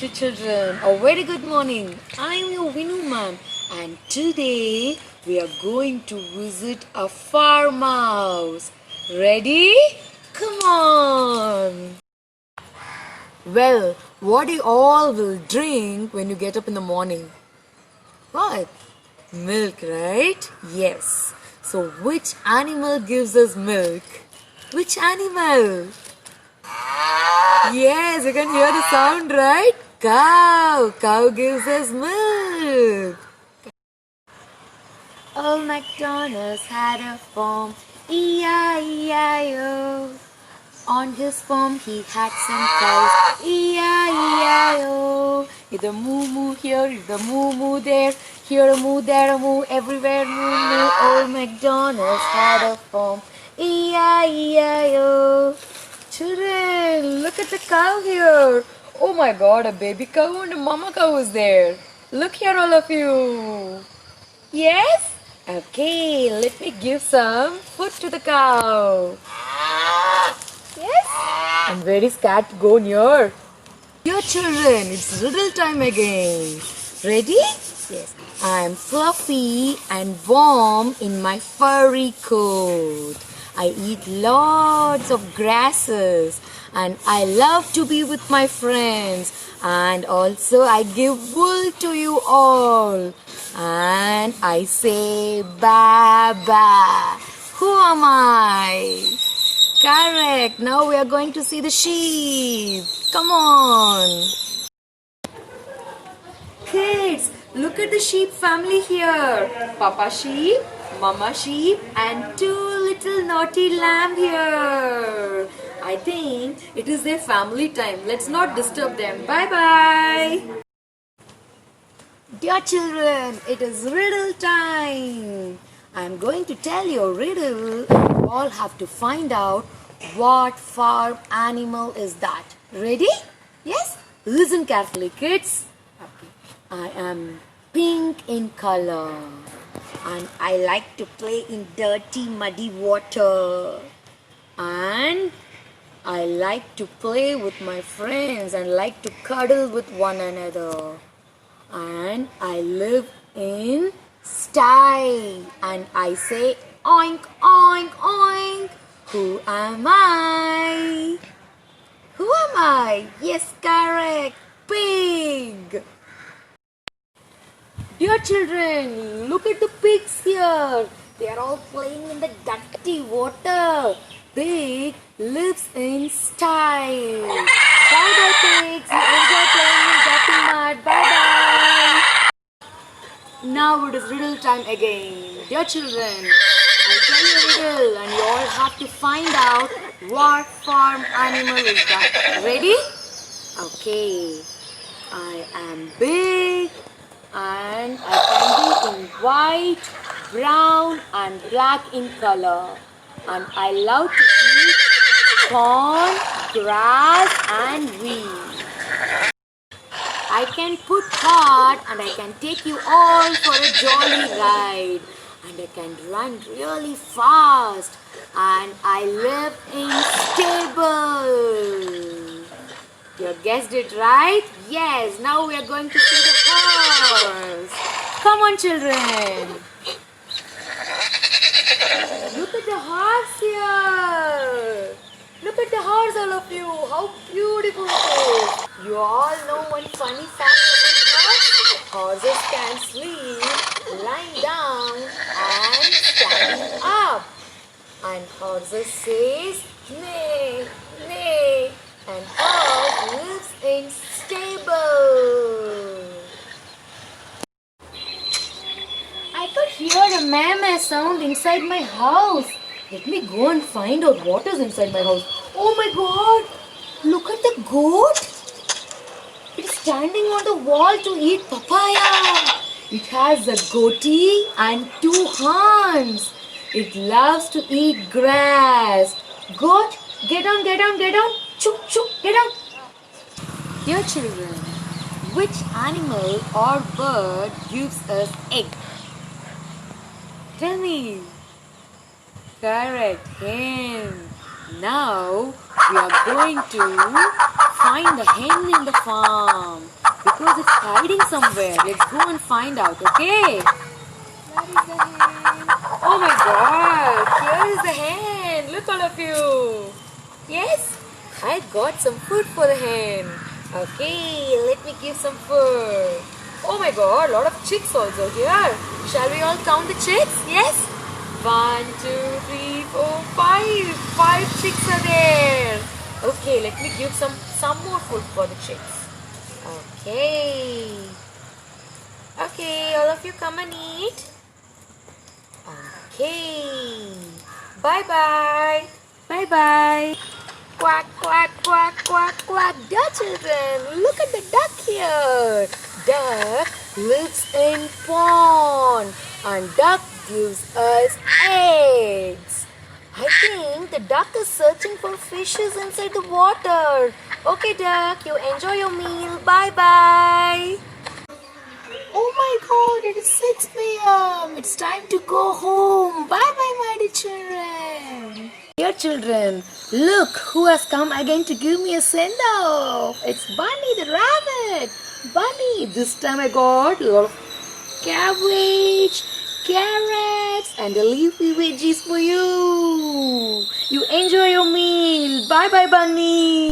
little children. A very good morning. I am your Vinu ma'am, and today we are going to visit a farmhouse. Ready? Come on. Well, what you all will drink when you get up in the morning? What? Milk, right? Yes. So which animal gives us milk? Which animal? Yes, you can hear the sound, right? Cow. Cow gives us milk. Old MacDonald's had a farm, E-I-E-I-O. On his farm he had some cows, E-I-E-I-O. Either moo moo here, either moo moo there. Here a moo, there a moo, everywhere moo moo. Old MacDonald's had a farm, E-I-E-I-O. Children, look at the cow here. Oh my god, a baby cow and a mama cow is there. Look here, all of you. Yes? Okay, let me give some food to the cow. Yes? I'm very scared to go near. Dear children, it's riddle time again. Ready? Yes. I'm fluffy and warm in my furry coat. I eat lots of grasses and I love to be with my friends, and also I give wool to you all, and I say ba ba. Who am I? Correct. Now we are going to see the sheep. Come on. Kids, look at the sheep family here. Papa sheep, Mama sheep, and two little naughty lamb here. I think it is their family time. Let's not disturb them. Bye bye. Dear children, it is riddle time. I am going to tell you a riddle, and you all have to find out what farm animal is that. Ready? Yes? Listen carefully, kids. Okay. I am pink in color, and I like to play in dirty muddy water, and I like to play with my friends and like to cuddle with one another, and I live in style, and I say oink oink oink. Who am I? Who am I? Yes, correct. Pig. Dear children, look at the pigs here. They are all playing in the dirty water. Pig lives in style. Bye bye pigs. You enjoy playing in dirty mud. Bye bye. Now it is riddle time again. Dear children, I'll tell you a riddle and you all have to find out what farm animal is that. Ready? Okay. I am big and I can be in white, brown and black in color. And I love to eat corn, grass and wheat. I can put hot and I can take you all for a jolly ride. And I can run really fast. And I live in stable. You guessed it right? Yes, now we are going to see the horse. Come on children. Look at the horse here. Look at the horse, all of you. How beautiful it is. You all know one funny fact about horse? Horses can sleep lying down and standing up. And horses says neigh, neigh. And horse lives in stable. I could hear a meh sound inside my house. Let me go and find out what is inside my house. Oh my god! Look at the goat. It is standing on the wall to eat papaya. It has a goatee and two horns. It loves to eat grass. Goat, get down, get down, get down. Chook, chook, get down. Dear children, which animal or bird gives us egg? Tell me. Correct, hen. Now we are going to find the hen in the farm because it's hiding somewhere. Let's go and find out, okay? Where is the hen? Oh my god, here is the hen. Look, all of you. Yes, I got some food for the hen. Okay, let me give some food. Oh my god, a lot of chicks also here. Shall we all count the chicks? Yes? 1, 2, 3, 4, 5. 5 chicks are there. Okay, let me give some more food for the chicks. Okay. Okay, all of you come and eat. Okay. Bye bye. Bye bye. Quack, quack, quack, quack, quack. Dear children, look at the duck here. Duck lives in pond and duck gives us eggs. I think the duck is searching for fishes inside the water. Okay, duck, you enjoy your meal. Bye bye. Oh my god, it is 6 p.m. It's time to go home. Bye bye, my dear children. Dear children, look who has come again to give me a send off. It's Bunny the rabbit. Bunny, this time I got a lot of cabbage, carrots, and the leafy veggies for you. You enjoy your meal. Bye bye, Bunny.